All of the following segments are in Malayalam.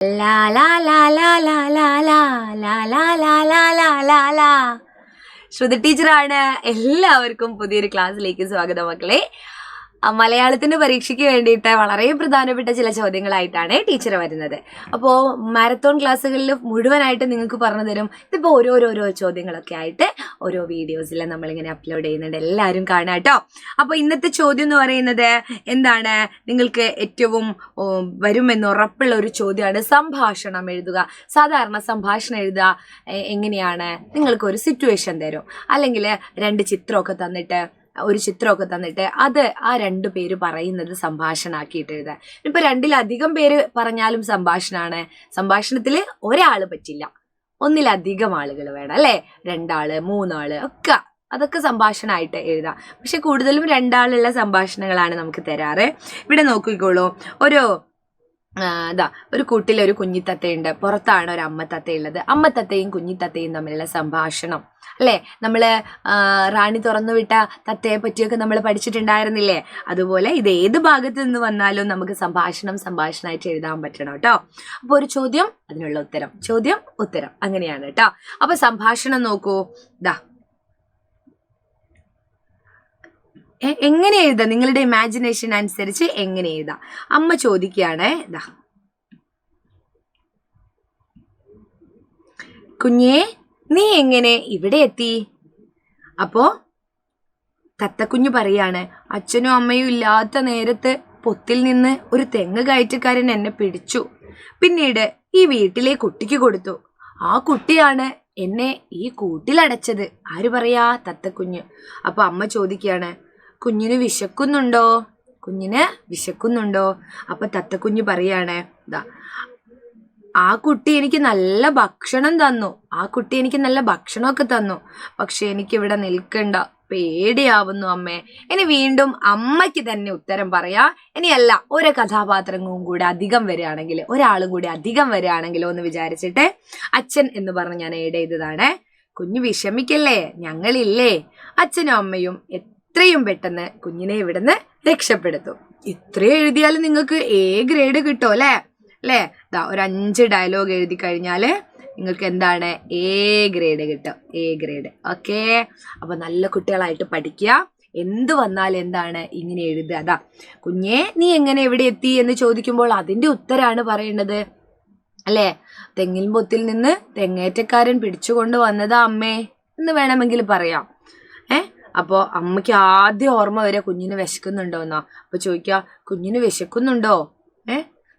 ലാ ലാ ലാ ലാ ലാ ലാ ലാ ലാ ലാ ലാ ലാ ലാ ലാ ലാ. ശ്രുതി ടീച്ചറാണ്. എല്ലാവർക്കും പുതിയൊരു ക്ലാസ്സിലേക്ക് സ്വാഗതം മക്കളെ. മലയാളത്തിന്റെ പരീക്ഷയ്ക്ക് വേണ്ടിയിട്ട് വളരെ പ്രധാനപ്പെട്ട ചില ചോദ്യങ്ങളായിട്ടാണ് ടീച്ചർ വരുന്നത്. അപ്പോൾ മാരത്തോൺ ക്ലാസ്സുകളിൽ മുഴുവനായിട്ട് നിങ്ങൾക്ക് പറഞ്ഞു തരും. ഇതിപ്പോൾ ഓരോരോ ചോദ്യങ്ങളൊക്കെ ആയിട്ട് ഓരോ വീഡിയോസിൽ നമ്മളിങ്ങനെ അപ്ലോഡ് ചെയ്യുന്നുണ്ട്. എല്ലാവരും കാണാം കേട്ടോ. അപ്പോൾ ഇന്നത്തെ ചോദ്യം എന്ന് പറയുന്നത് എന്താണ്? നിങ്ങൾക്ക് ഏറ്റവും വരുമെന്ന് ഉറപ്പുള്ള ഒരു ചോദ്യമാണ്. സംഭാഷണം എഴുതുക. സാധാരണ സംഭാഷണം എഴുതുക എങ്ങനെയാണ്? നിങ്ങൾക്കൊരു സിറ്റുവേഷൻ തരും, അല്ലെങ്കിൽ രണ്ട് ചിത്രമൊക്കെ തന്നിട്ട് അത് ആ രണ്ടു പേര് പറയുന്നത് സംഭാഷണമാക്കിയിട്ട് എഴുതാൻ. ഇപ്പൊ രണ്ടിലധികം പേര് പറഞ്ഞാലും സംഭാഷണമാണ്. സംഭാഷണത്തിൽ ഒരാൾ പറ്റില്ല, ഒന്നിലധികം ആളുകൾ വേണം അല്ലെ. രണ്ടാള്, മൂന്നാള് ഒക്കെ, അതൊക്കെ സംഭാഷണമായിട്ട് എഴുതാം. പക്ഷെ കൂടുതലും രണ്ടാളുള്ള സംഭാഷണങ്ങളാണ് നമുക്ക് തരാറ്. ഇവിടെ നോക്കിക്കോളൂ. ഒരു കൂട്ടിലൊരു കുഞ്ഞിത്തത്തയുണ്ട്. പുറത്താണ് ഒരു അമ്മത്തത്തയുള്ളത്. അമ്മത്തത്തയും കുഞ്ഞിത്തത്തയും തമ്മിലുള്ള സംഭാഷണം അല്ലേ. നമ്മള് റാണി തുറന്നു വിട്ട തത്തയെ പറ്റിയൊക്കെ നമ്മൾ പഠിച്ചിട്ടുണ്ടായിരുന്നില്ലേ? അതുപോലെ ഇത് ഏത് ഭാഗത്ത് നിന്ന് വന്നാലും നമുക്ക് സംഭാഷണമായിട്ട് എഴുതാൻ പറ്റണം കേട്ടോ. അപ്പൊ ഒരു ചോദ്യം, അതിനുള്ള ഉത്തരം, ചോദ്യം ഉത്തരം, അങ്ങനെയാണ് കേട്ടോ. അപ്പൊ സംഭാഷണം നോക്കൂ. എങ്ങനെ എഴുതാം? നിങ്ങളുടെ ഇമാജിനേഷൻ അനുസരിച്ച് എങ്ങനെ എഴുതാം? അമ്മ ചോദിക്കുകയാണ്, കുഞ്ഞേ നീ എങ്ങനെ ഇവിടെ എത്തി? അപ്പോ തത്തക്കുഞ്ഞു പറയാണ്, അച്ഛനും അമ്മയും ഇല്ലാത്ത നേരത്ത് പൊത്തിൽ നിന്ന് ഒരു തെങ്ങ് കയറ്റക്കാരൻ എന്നെ പിടിച്ചു. പിന്നീട് ഈ വീട്ടിലെ കുട്ടിക്ക് കൊടുത്തു. ആ കുട്ടിയാണ് എന്നെ ഈ കൂട്ടിലടച്ചത്. ആര് പറയാ? തത്തക്കുഞ്ഞ്. അപ്പൊ അമ്മ ചോദിക്കുകയാണ്, കുഞ്ഞിന് വിശക്കുന്നുണ്ടോ? അപ്പൊ തത്തക്കുഞ്ഞ് പറയാണ്, ആ കുട്ടി എനിക്ക് നല്ല ഭക്ഷണമൊക്കെ തന്നു. പക്ഷെ എനിക്ക് ഇവിടെ നിൽക്കണ്ട, പേടിയാവുന്നു അമ്മേ. ഇനി വീണ്ടും അമ്മയ്ക്ക് തന്നെ ഉത്തരം പറയാ. ഇനിയല്ല, ഒരു കഥാപാത്രങ്ങളും കൂടെ അധികം വരികയാണെങ്കിൽ, ഒരാളും കൂടി അധികം വരികയാണെങ്കിലോ എന്ന് വിചാരിച്ചിട്ട് അച്ഛൻ എന്ന് പറഞ്ഞ് ഞാൻ ഏഡ് ചെയ്തതാണ്. കുഞ്ഞ് വിഷമിക്കല്ലേ, ഞങ്ങളില്ലേ. അച്ഛനും അമ്മയും എത്രയും പെട്ടെന്ന് കുഞ്ഞിനെ ഇവിടുന്ന് രക്ഷപ്പെടുത്തും. ഇത്രയും എഴുതിയാലും നിങ്ങൾക്ക് A ഗ്രേഡ് കിട്ടും അല്ലേ? ഒരു 5 ഡയലോഗ് എഴുതി കഴിഞ്ഞാല് നിങ്ങൾക്ക് എന്താണ്? A ഗ്രേഡ് കിട്ടും. A grade. ഓക്കെ. അപ്പൊ നല്ല കുട്ടികളായിട്ട് പഠിക്കുക. എന്ത് വന്നാലും എന്താണ് ഇങ്ങനെ എഴുതുക. കുഞ്ഞേ നീ എങ്ങനെ എവിടെ എത്തി എന്ന് ചോദിക്കുമ്പോൾ അതിന്റെ ഉത്തരാണ് പറയേണ്ടത് അല്ലേ. തെങ്ങിൻ പൊത്തിൽ നിന്ന് തെങ്ങേറ്റക്കാരൻ പിടിച്ചുകൊണ്ട് വന്നതാ അമ്മേ എന്ന് വേണമെങ്കിൽ പറയാം. അപ്പോ അമ്മയ്ക്ക് ആദ്യം ഓർമ്മ വരെ കുഞ്ഞിന് വിശക്കുന്നുണ്ടോന്നാ. അപ്പൊ ചോദിക്കുക, കുഞ്ഞിന് വിശക്കുന്നുണ്ടോ?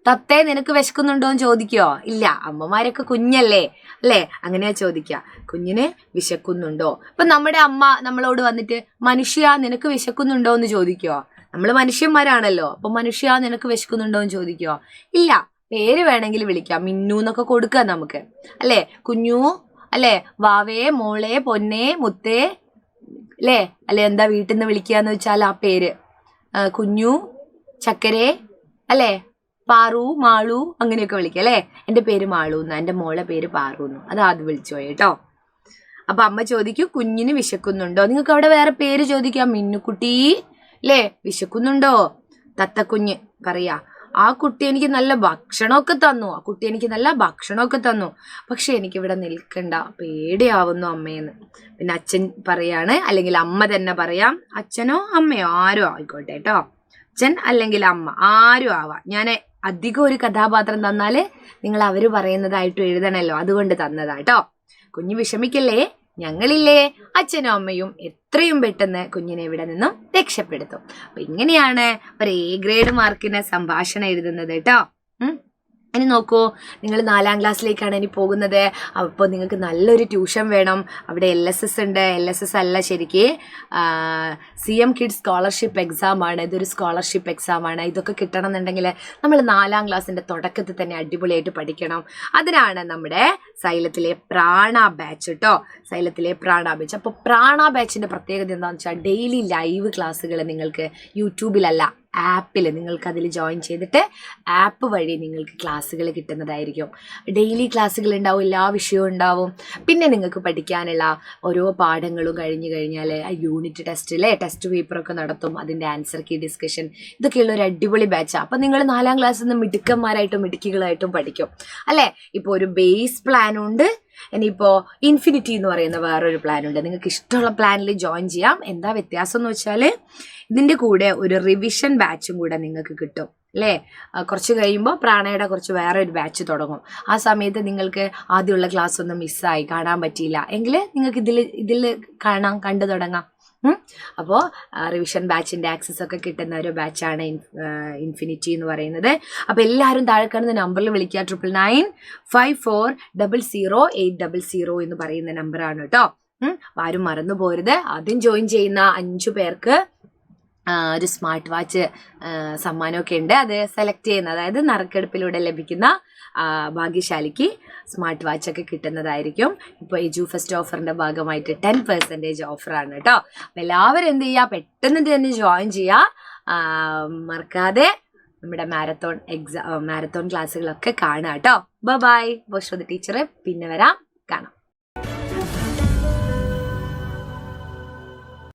തത്തേ നിനക്ക് വിശക്കുന്നുണ്ടോ എന്ന് ചോദിക്കോ? ഇല്ല, അമ്മമാരൊക്കെ കുഞ്ഞല്ലേ അല്ലേ, അങ്ങനെയാ ചോദിക്കുക. കുഞ്ഞിന് വിശക്കുന്നുണ്ടോ? ഇപ്പൊ നമ്മുടെ അമ്മ നമ്മളോട് വന്നിട്ട് മനുഷ്യ നിനക്ക് വിശക്കുന്നുണ്ടോ എന്ന് ചോദിക്കോ? നമ്മൾ മനുഷ്യന്മാരാണല്ലോ. അപ്പൊ മനുഷ്യ നിനക്ക് വിശക്കുന്നുണ്ടോ എന്ന് ചോദിക്കോ? ഇല്ല. പേര് വേണമെങ്കിൽ വിളിക്കാം, മിന്നു എന്നൊക്കെ കൊടുക്കുക നമുക്ക് അല്ലേ. കുഞ്ഞു അല്ലേ, വാവേ, മോളെ, പൊന്നേ, മുത്തേ അല്ലെ എന്താ വീട്ടിൽ നിന്ന് വിളിക്കാന്ന് വെച്ചാൽ ആ പേര്. കുഞ്ഞു, ചക്കരേ അല്ലേ, പാറു, മാളു, അങ്ങനെയൊക്കെ വിളിക്കുക അല്ലേ. എൻ്റെ പേര് മാളു എന്നാ, എൻ്റെ മോളെ പേര് പാറു എന്നു. അത് ആദ്യം വിളിച്ചു പോയി കേട്ടോ. അപ്പൊ അമ്മ ചോദിക്കും, കുഞ്ഞിന് വിശക്കുന്നുണ്ടോ? നിങ്ങൾക്ക് അവിടെ വേറെ പേര് ചോദിക്കാം. മിന്നുക്കുട്ടി അല്ലേ, വിശക്കുന്നുണ്ടോ? തത്തക്കുഞ്ഞ് പറയാ, ആ കുട്ടി എനിക്ക് നല്ല ഭക്ഷണമൊക്കെ തന്നു. പക്ഷെ എനിക്കിവിടെ നിൽക്കണ്ട, പേടിയാവുന്നു അമ്മയെന്ന്. പിന്നെ അച്ഛൻ പറയാണ്, അല്ലെങ്കിൽ അമ്മ തന്നെ പറയാം. അച്ഛനോ അമ്മയോ ആരും ആയിക്കോട്ടെ കേട്ടോ. അച്ഛൻ അല്ലെങ്കിൽ അമ്മ ആരും ആവാം. ഞാൻ അധികം ഒരു കഥാപാത്രം തന്നാല് നിങ്ങൾ അവര് പറയുന്നതായിട്ട് എഴുതണല്ലോ, അതുകൊണ്ട് തന്നതാ കേട്ടോ. കുഞ്ഞു വിഷമിക്കല്ലേ, ഞങ്ങളില്ലേ. അച്ഛനും അമ്മയും എത്രയും പെട്ടെന്ന് കുഞ്ഞിനെ ഇവിടെ നിന്നും രക്ഷപ്പെടുത്തും. അപ്പൊ ഇങ്ങനെയാണ് ഒരു A ഗ്രേഡ് മാർക്കിന് സംഭാഷണം എഴുതുന്നത് കേട്ടോ. ഇനി നോക്കൂ, നിങ്ങൾ 4ാം ക്ലാസ്സിലേക്കാണ് ഇനി പോകുന്നത്. അപ്പോൾ നിങ്ങൾക്ക് നല്ലൊരു ട്യൂഷൻ വേണം. അവിടെ LSS ഉണ്ട്. LSS അല്ല, ശരിക്ക് CM കിഡ്സ് സ്കോളർഷിപ്പ് എക്സാമാണ്. ഇതൊരു സ്കോളർഷിപ്പ് എക്സാമാണ്. ഇതൊക്കെ കിട്ടണമെന്നുണ്ടെങ്കിൽ നമ്മൾ 4ാം ക്ലാസ്സിൻ്റെ തുടക്കത്തിൽ തന്നെ അടിപൊളിയായിട്ട് പഠിക്കണം. അതിനാണ് നമ്മുടെ സൈലത്തിലെ പ്രാണ ബാച്ച് കേട്ടോ. സൈലത്തിലെ പ്രാണ ബാച്ച്. അപ്പോൾ പ്രാണ ബാച്ചിൻ്റെ പ്രത്യേകത എന്താണെന്ന് വെച്ചാൽ ഡെയിലി ലൈവ് ക്ലാസ്സുകൾ നിങ്ങൾക്ക് യൂട്യൂബിലല്ല, ആപ്പിൽ നിങ്ങൾക്ക് അതിൽ ജോയിൻ ചെയ്തിട്ട് ആപ്പ് വഴി നിങ്ങൾക്ക് ക്ലാസ്സുകൾ കിട്ടുന്നതായിരിക്കും. ഡെയിലി ക്ലാസ്സുകൾ ഉണ്ടാവും, എല്ലാ വിഷയവും ഉണ്ടാവും. പിന്നെ നിങ്ങൾക്ക് പഠിക്കാനുള്ള ഓരോ പാഠങ്ങളും കഴിഞ്ഞ് കഴിഞ്ഞാൽ യൂണിറ്റ് ടെസ്റ്റ് പേപ്പറൊക്കെ നടത്തും. അതിൻ്റെ ആൻസർ കീ ഡിസ്കഷൻ, ഇതൊക്കെയുള്ള ഒരു അടിപൊളി ബാച്ചാണ്. അപ്പം നിങ്ങൾ 4ാം ക്ലാസ്സിൽ നിന്ന് മിടുക്കന്മാരായിട്ടും മിടുക്കികളായിട്ടും പഠിക്കും അല്ലേ. ഇപ്പോൾ ഒരു ബേസ് പ്ലാനുണ്ട്, ഇനിയിപ്പോൾ ഇൻഫിനിറ്റി എന്ന് പറയുന്ന വേറൊരു പ്ലാനുണ്ട്. നിങ്ങൾക്ക് ഇഷ്ടമുള്ള പ്ലാനിൽ ജോയിൻ ചെയ്യാം. എന്താ വ്യത്യാസം എന്ന് വെച്ചാൽ ഇതിൻ്റെ കൂടെ ഒരു റിവിഷൻ ബാച്ചും കൂടെ നിങ്ങൾക്ക് കിട്ടും അല്ലേ. കുറച്ച് കഴിയുമ്പോൾ പ്രാണയുടെ കുറച്ച് വേറെ ഒരു ബാച്ച് തുടങ്ങും. ആ സമയത്ത് നിങ്ങൾക്ക് ആദ്യമുള്ള ക്ലാസ് ഒന്നും മിസ്സായി കാണാൻ പറ്റിയില്ല എങ്കിൽ നിങ്ങൾക്ക് ഇതിൽ കണ്ടു തുടങ്ങാം. അപ്പോൾ റിവിഷൻ ബാച്ചിൻ്റെ ആക്സസ് ഒക്കെ കിട്ടുന്ന ഒരു ബാച്ചാണ് ഇൻഫിനിറ്റി എന്ന് പറയുന്നത്. അപ്പോൾ എല്ലാവരും താഴെ കാണുന്ന നമ്പറിൽ വിളിക്കുക. 9954000800 എന്ന് പറയുന്ന നമ്പറാണ് കേട്ടോ. അപ്പോൾ ആരും മറന്നു പോരുത്. ആദ്യം ജോയിൻ ചെയ്യുന്ന 5 പേർക്ക് ഒരു സ്മാർട്ട് വാച്ച് സമ്മാനമൊക്കെ ഉണ്ട്. അത് സെലക്ട് ചെയ്യുന്ന, അതായത് നറുക്കെടുപ്പിലൂടെ ലഭിക്കുന്ന ഭാഗ്യശാലിക്ക് സ്മാർട്ട് വാച്ചൊക്കെ കിട്ടുന്നതായിരിക്കും. ഇപ്പോൾ എജു ഫെസ്റ്റ് ഓഫറിൻ്റെ ഭാഗമായിട്ട് 10% ഓഫറാണ് കേട്ടോ. അപ്പോൾ എല്ലാവരും എന്ത് ചെയ്യുക, പെട്ടെന്ന് തന്നെ ജോയിൻ ചെയ്യുക. മറക്കാതെ നമ്മുടെ മാരത്തോൺ ക്ലാസ്സുകളൊക്കെ കാണുക കേട്ടോ. ബൈ. ശ്രുതി ടീച്ചർ പിന്നെ വരാം, കാണാം.